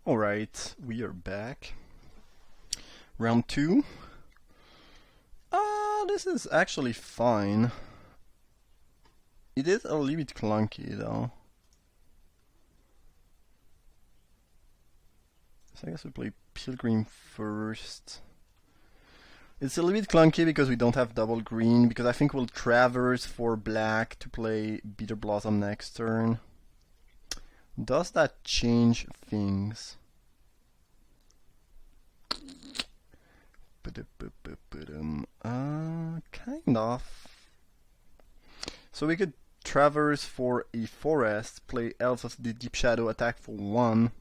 Alright, we are back. Round 2. This is actually fine. It is a little bit clunky though. So I guess we play Pilgrim first. It's a little bit clunky because we don't have double green, because I think we'll traverse for black to play Bitter Blossom next turn. Does that change things? Kind of. So we could traverse for a forest, play Elves of the Deep Shadow, attack for 1.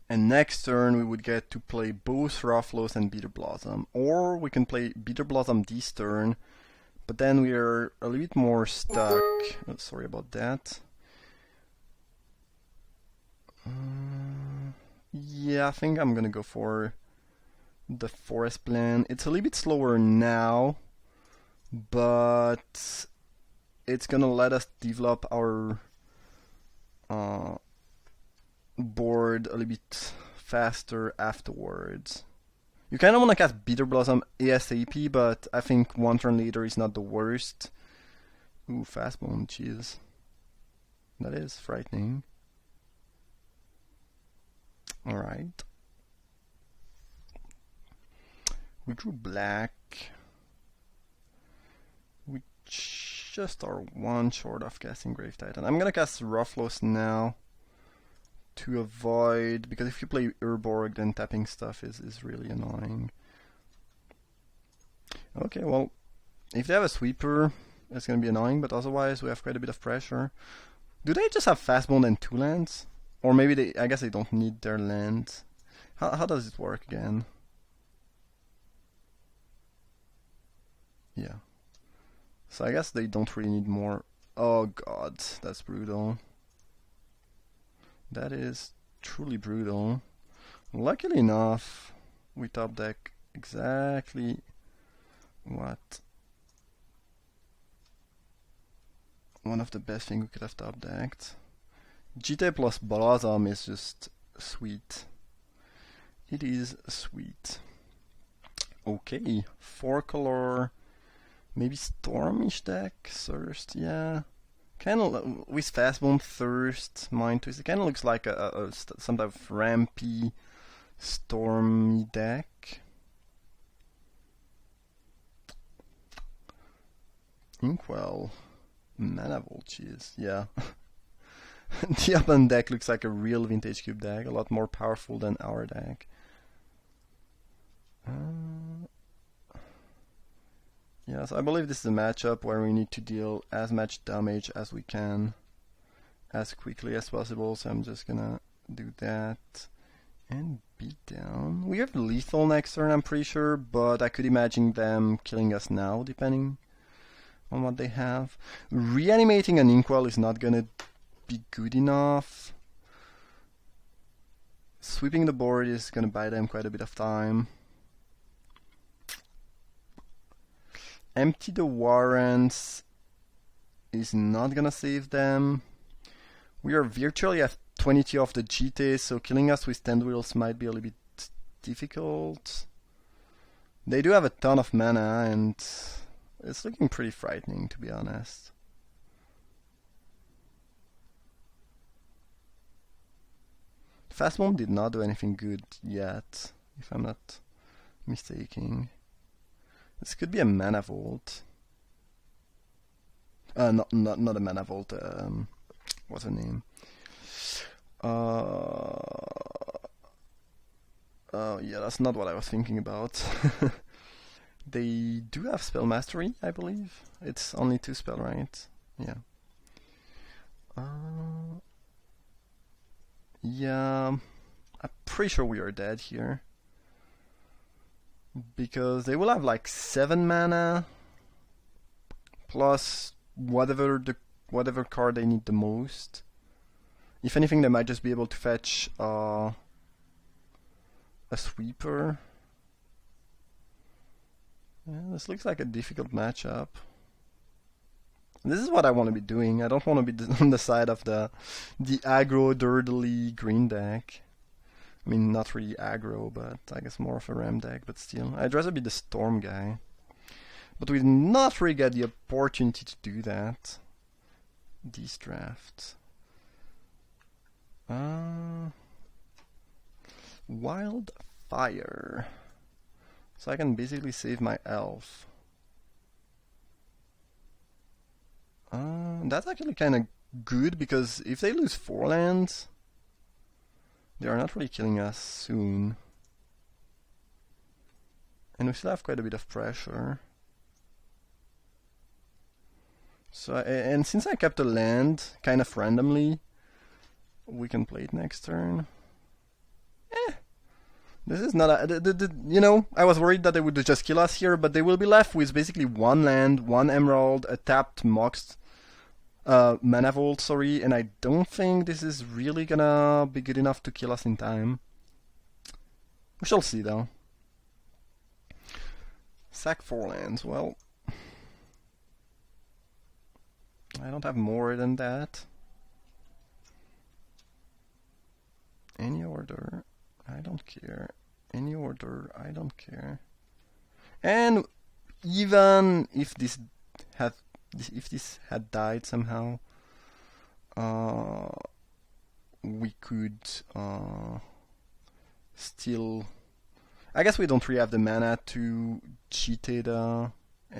And next turn we would get to play both Rothlos and Bitter Blossom. Or we can play Bitter Blossom this turn, but then we are a little bit more stuck. Oh, sorry about that. Yeah, I think I'm gonna go for the forest plan. It's a little bit slower now, but it's gonna let us develop our board a little bit faster afterwards. You kind of want to cast Bitter Blossom ASAP, but I think one turn later is not the worst. Ooh, Fastbone, jeez. That is frightening. Alright. We drew black. We just are one short of casting Grave Titan. I'm gonna cast Rothlos now to avoid, because if you play Urborg, then tapping stuff is really annoying. Okay, well, if they have a sweeper, it's gonna be annoying, but otherwise we have quite a bit of pressure. Do they just have Fastbone and 2 lands? Or maybe I guess they don't need their land. How does it work again? Yeah. So I guess they don't really need more. Oh god, that's brutal. That is truly brutal. Luckily enough, we top deck exactly what one of the best things we could have top decked. GT plus Blossom is just sweet. It is sweet. Okay, 4-color, maybe Stormish deck, Thirst, yeah. Kind of with Fastbone, Thirst, Mind Twist. It kind of looks like some type of rampy, stormy deck. Inkwell, Mana Vultures, yeah. The Upland deck looks like a real Vintage Cube deck, a lot more powerful than our deck. Yes, I believe this is a matchup where we need to deal as much damage as we can, as quickly as possible, so I'm just gonna do that and beat down. We have lethal next turn, I'm pretty sure, but I could imagine them killing us now, depending on what they have. Reanimating an Inkwell is not gonna be good enough. Sweeping the board is gonna buy them quite a bit of time. Empty the warrants is not gonna save them. We are virtually at 22 of the GT, so killing us with Tendrils might be a little bit difficult. They do have a ton of mana, and it's looking pretty frightening, to be honest. Fastbone did not do anything good yet, if I'm not mistaken. This could be a Mana Vault. Not a Mana Vault. What's her name? Oh yeah, that's not what I was thinking about. They do have Spell Mastery, I believe. It's only 2 spell, right? Yeah. Yeah, I'm pretty sure we are dead here. Because they will have like 7 mana plus whatever card they need the most. If anything, they might just be able to fetch a sweeper. Yeah, this looks like a difficult matchup. This is what I want to be doing. I don't want to be on the side of the aggro, dirtily green deck. I mean, not really aggro, but I guess more of a ram deck, but still. I'd rather be the Storm guy. But we did not really get the opportunity to do that. These drafts. Wildfire. So I can basically save my elf. That's actually kind of good, because if they lose 4 lands, they are not really killing us soon. And we still have quite a bit of pressure. So, and since I kept a land kind of randomly, we can play it next turn. This is not a... you know, I was worried that they would just kill us here, but they will be left with basically 1 land, 1 emerald, a tapped Mox mana vault, sorry, and I don't think this is really gonna be good enough to kill us in time. We shall see, though. Sack 4 lands, well... I don't have more than that. Any order, I don't care. Any order, I don't care. And even if this had died somehow, we could still... I guess we don't really have the mana to cheat it,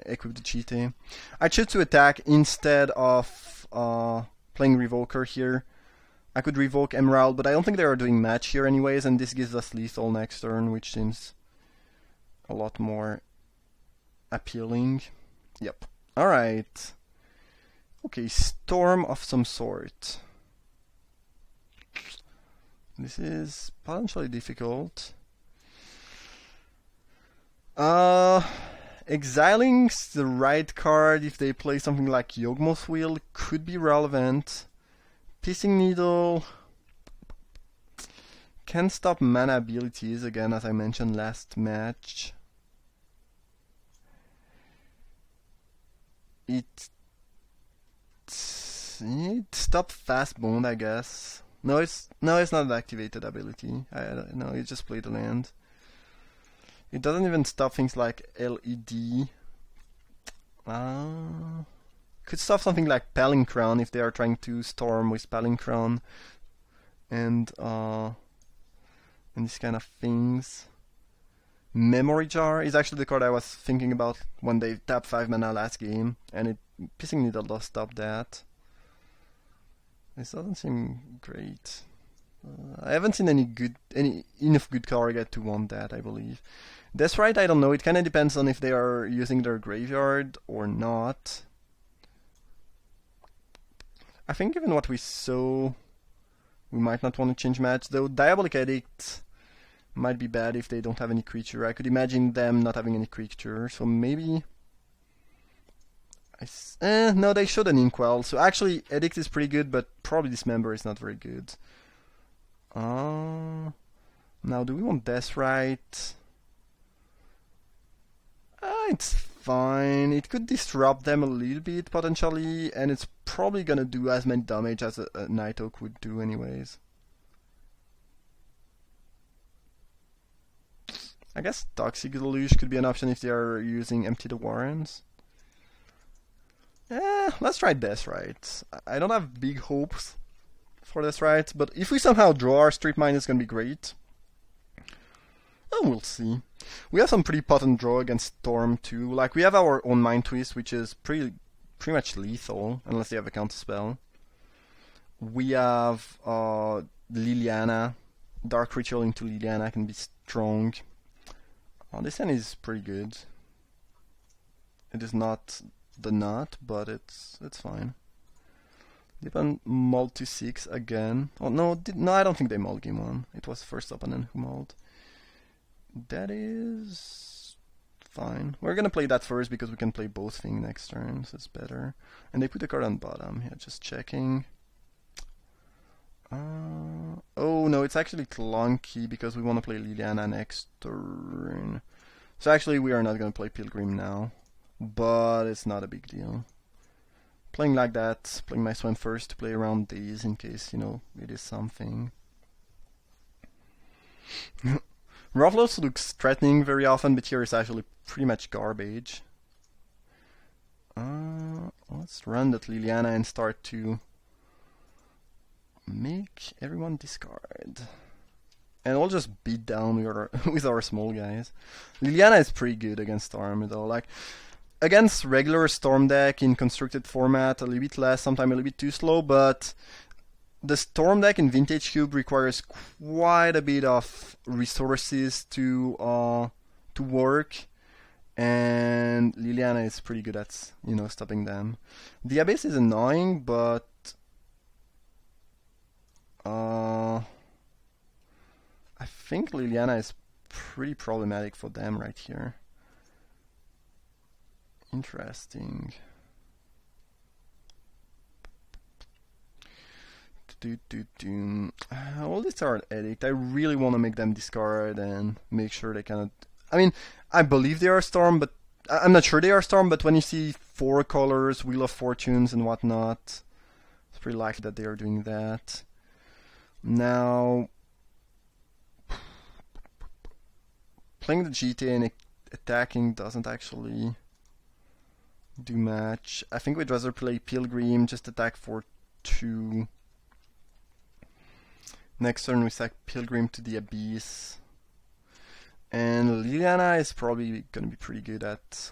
equip the cheat. I choose to attack instead of playing Revoker here. I could revoke Emerald, but I don't think they are doing match here anyways, and this gives us lethal next turn, which seems a lot more appealing. Yep. Alright. Okay, Storm of some sort. This is potentially difficult. Exiling the right card if they play something like Yawgmoth's Will could be relevant. Piercing Needle can stop mana abilities, again, as I mentioned last match. It stopped Fast Bond, I guess. No, it's not an activated ability. No, it just played the land. It doesn't even stop things like LED. Could stop something like Pelling Crown if they are trying to storm with Pelling Crown and these kind of things. Memory Jar is actually the card I was thinking about when they tapped 5 mana last game, and Piercing Needle does stop that. This doesn't seem great. I haven't seen any enough good card yet to want that, I believe. That's right, I don't know. It kind of depends on if they are using their graveyard or not. I think given what we saw, we might not want to change match, though Diabolic Edict might be bad if they don't have any creature. I could imagine them not having any creature, so maybe... no, they showed an Inkwell, so actually Edict is pretty good, but probably Dismember is not very good. Now, do we want Deathrite? It's fine. It could disrupt them a little bit, potentially, and it's probably gonna do as many damage as a Nighthawk would do anyways. I guess Toxic Deluge could be an option if they are using Empty the Warrens. Let's try Deathrite. I don't have big hopes for Deathrite, but if we somehow draw our Strip Mine, it's gonna be great. Oh, we'll see. We have some pretty potent draw against Storm too. Like, we have our own Mind Twist, which is pretty much lethal, unless they have a counter spell. We have Liliana. Dark Ritual into Liliana can be strong. This hand is pretty good. It is not the nut, but it's fine. Depend mulled to 6 again. Oh no, I don't think they mulled game 1. It was first opponent who mulled. That is fine. We're gonna play that first because we can play both things next turn, so it's better. And they put the card on bottom. Yeah, just checking. Oh no, it's actually clunky because we want to play Liliana next turn. So actually we are not gonna play Pilgrim now, but it's not a big deal. Playing like that, playing my swim first to play around these in case, you know, it is something. Ruffles looks threatening very often, but here is actually pretty much garbage. Let's run that Liliana and start to make everyone discard. And we'll just beat down with our small guys. Liliana is pretty good against Storm though. Like, against regular Storm deck in constructed format, a little bit less, sometimes a little bit too slow, but the Storm deck in Vintage Cube requires quite a bit of resources to work, and Liliana is pretty good at, you know, stopping them. The Abyss is annoying, but I think Liliana is pretty problematic for them right here. Interesting. All these are edict. I really want to make them discard and make sure they cannot. I mean, I believe they are Storm, but I'm not sure they are Storm. But when you see 4 colors, Wheel of Fortunes and whatnot, it's pretty likely that they are doing that. Now, playing the GTA and attacking doesn't actually do much. I think we'd rather play Pilgrim, just attack for 2. Next turn we sack Pilgrim to the Abyss. And Liliana is probably gonna be pretty good at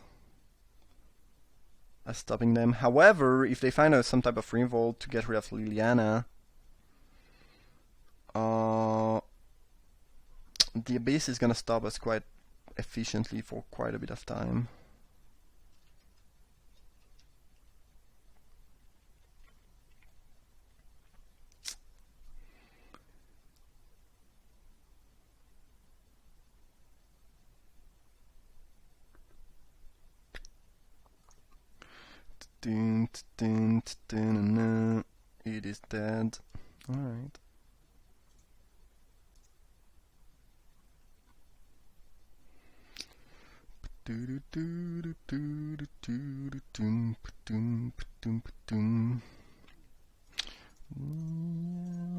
stopping them. However, if they find some type of revolt to get rid of Liliana, the Abyss is gonna stop us quite efficiently for quite a bit of time. It is dead. Alright.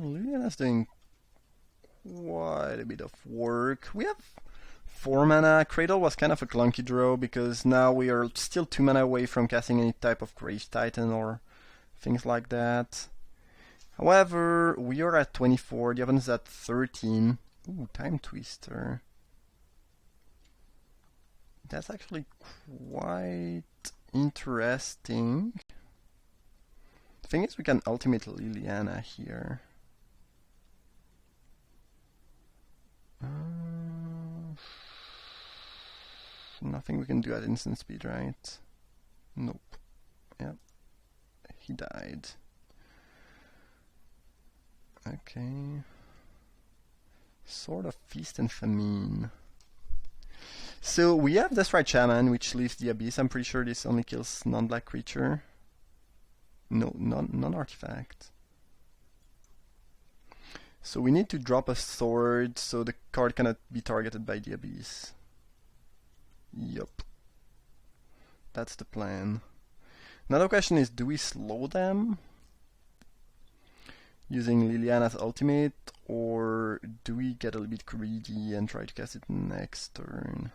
Liliana's doing quite a bit of work. We have 4 mana. Cradle was kind of a clunky draw because now we are still 2 mana away from casting any type of Grave Titan or things like that. However, we are at 24, the opponent is at 13. Ooh, Time Twister. That's actually quite interesting. The thing is, we can ultimate Liliana here. Nothing we can do at instant speed, right? Nope. Yep. He died. Okay. Sword of Feast and Famine. So we have Deathright Shaman, which leaves the Abyss. I'm pretty sure this only kills non-black creature. No, non-artifact. So we need to drop a sword so the card cannot be targeted by the Abyss. Yup. That's the plan. Another question is, do we slow them using Liliana's ultimate, or do we get a little bit greedy and try to cast it next turn?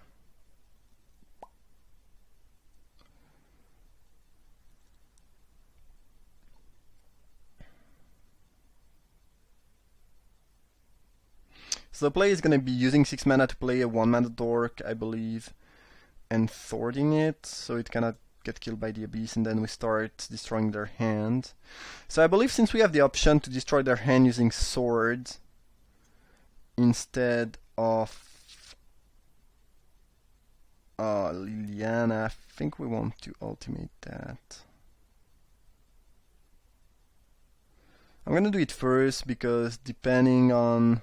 So the play is going to be using 6 mana to play a 1 mana dork, I believe, and thwarting it so it cannot get killed by the Abyss, and then we start destroying their hand. So I believe since we have the option to destroy their hand using swords instead of Liliana, I think we want to ultimate that. I'm gonna do it first because depending on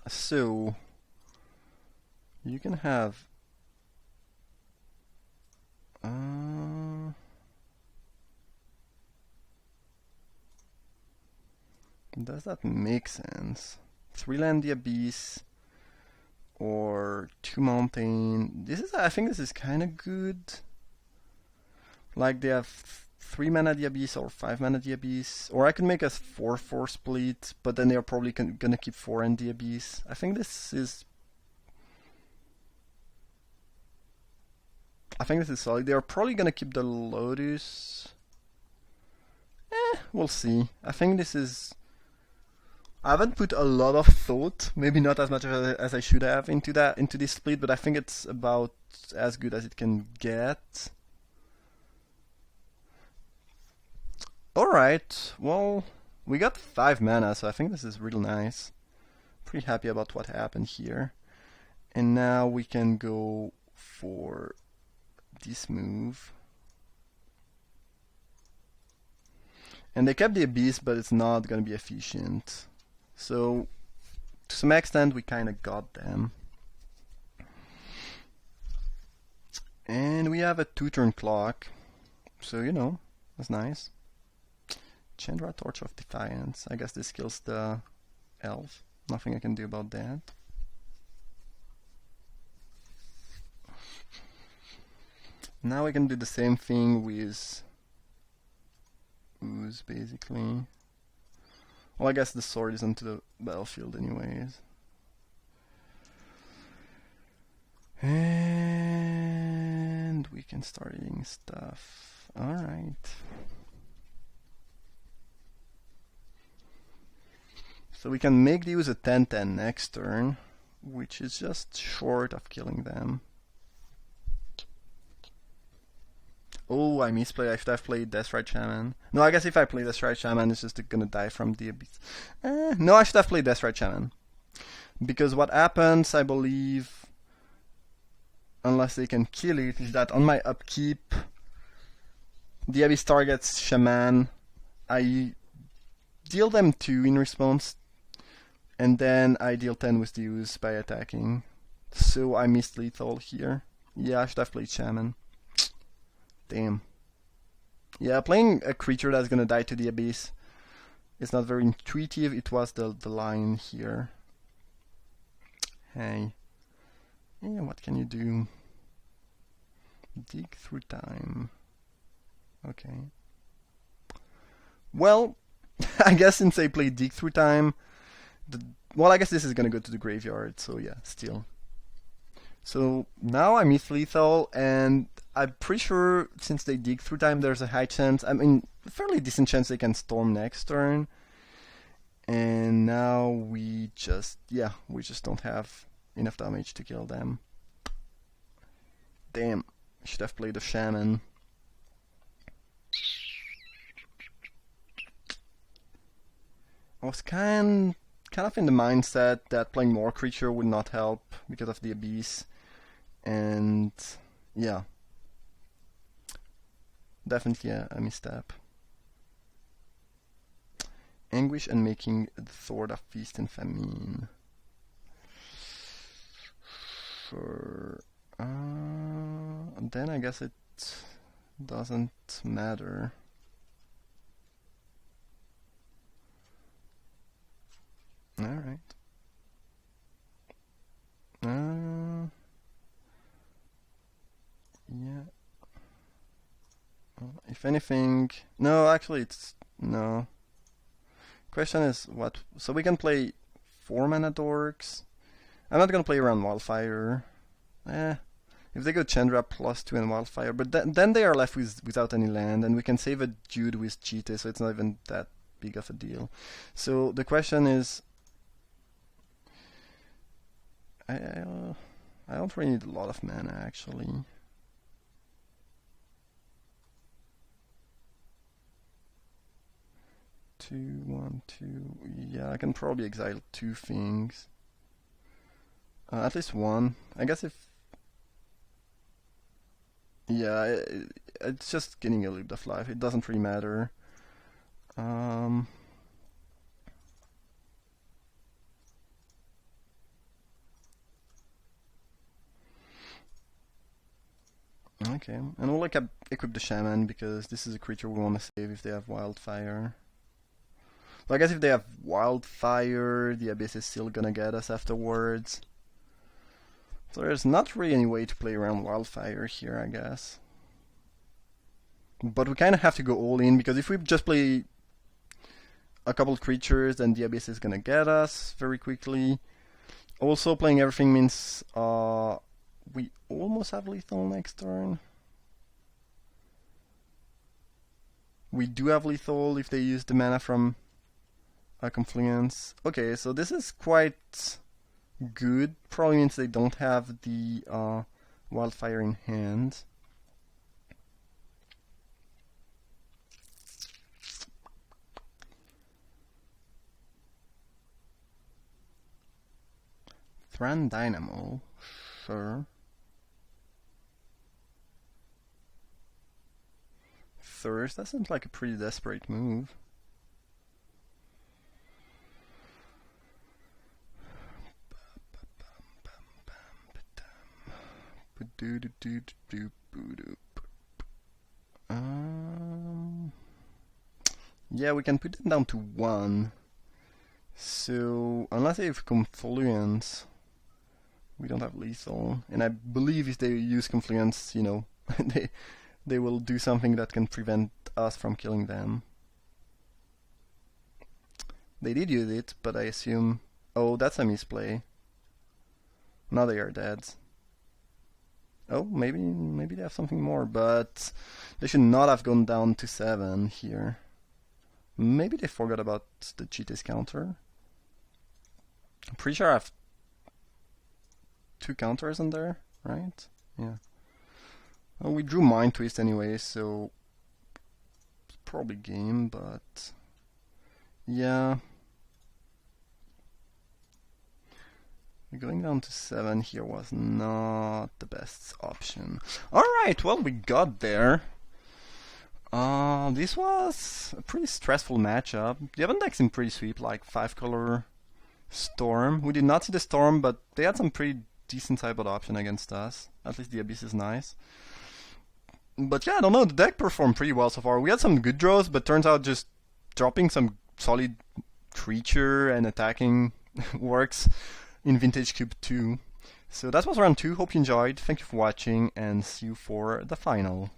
so you can have does that make sense? 3 land the Abyss or 2 mountain. I think this is kind of good. Like they have 3 mana the Abyss or 5 mana the Abyss, or I could make a 4-4 split, but then they're probably gonna keep 4 in the Abyss. I think this is solid. They're probably gonna keep the Lotus. We'll see. I think this is. I haven't put a lot of thought, maybe not as much as I should have into this split, but I think it's about as good as it can get. Alright, well, we got 5 mana, so I think this is real nice. Pretty happy about what happened here. And now we can go for this move. And they kept the Abyss, but it's not gonna be efficient. So, to some extent, we kinda got them. And we have a 2-turn clock, so you know, that's nice. Chandra, Torch of Defiance. I guess this kills the elf. Nothing I can do about that. Now we can do the same thing with Ooze, basically. Well, I guess the sword is onto the battlefield anyways. And we can start eating stuff. Alright. So we can make the use a 10-10 next turn, which is just short of killing them. Oh, I misplayed. I should have played Deathrite Shaman. No, I guess if I play Deathrite Shaman, it's just gonna die from the Abyss. No, I should have played Deathrite Shaman. Because what happens, I believe, unless they can kill it, is that on my upkeep, the Abyss targets Shaman. I deal them 2 in response, and then I deal 10 with the use by attacking. So I missed lethal here. Yeah, I should have played Shaman. Damn. Yeah, playing a creature that's gonna die to the Abyss is not very intuitive. It was the line here. Hey. Yeah, what can you do? Dig through time. Okay. Well, I guess since I played Dig through time, well, I guess this is gonna go to the graveyard, so yeah, still. So now I miss lethal, and I'm pretty sure since they dig through time, there's a high chance, I mean, a fairly decent chance they can storm next turn. And now we just don't have enough damage to kill them. Damn, I should have played a Shaman. I was kind of in the mindset that playing more creature would not help because of the Abyss. And yeah, definitely a misstep. Anguish and making the Sword of Feast and Famine. Sure. Then I guess it doesn't matter. Alright. Yeah. If anything... No, actually it's... No. Question is what... So we can play 4 mana dorks. I'm not gonna play around Wildfire. If they go Chandra +2 and Wildfire, but then they are left without any land, and we can save a Jude with Cheetah, so it's not even that big of a deal. So the question is... I don't really need a lot of mana, actually. Two, 1, 2. Yeah, I can probably exile 2 things. At least 1. I guess if... Yeah, it's just getting a little bit of life. It doesn't really matter. Okay, and we'll equip the Shaman because this is a creature we want to save if they have Wildfire. So I guess if they have Wildfire, the Abyss is still gonna get us afterwards. So there's not really any way to play around Wildfire here, I guess. But we kind of have to go all in, because if we just play a couple creatures, then the Abyss is gonna get us very quickly. Also, playing everything means we almost have lethal next turn. We do have lethal if they use the mana from a Confluence. Okay, so this is quite good. Probably means they don't have the Wildfire in hand. Thran Dynamo, sure. Thirst, that seems like a pretty desperate move. Yeah, we can put them down to 1. So, unless they have Confluence, we don't have lethal. And I believe if they use Confluence, you know, they will do something that can prevent us from killing them. They did use it, but I assume... Oh, that's a misplay. Now they are dead. Oh, maybe they have something more, but they should not have gone down to 7 here. Maybe they forgot about the Cheetah's counter. I'm pretty sure I have 2 counters in there, right? Yeah. Well, we drew Mind Twist anyway, so it's probably game, but yeah. Going down to 7 here was not the best option. Alright, well, we got there. This was a pretty stressful matchup. The other deck seemed pretty sweet, like 5-color Storm. We did not see the Storm, but they had some pretty decent sideboard option against us. At least the Abyss is nice. But yeah, I don't know, the deck performed pretty well so far. We had some good draws, but turns out just dropping some solid creature and attacking works in Vintage Cube 2. So that was round 2. Hope you enjoyed. Thank you for watching, and see you for the final.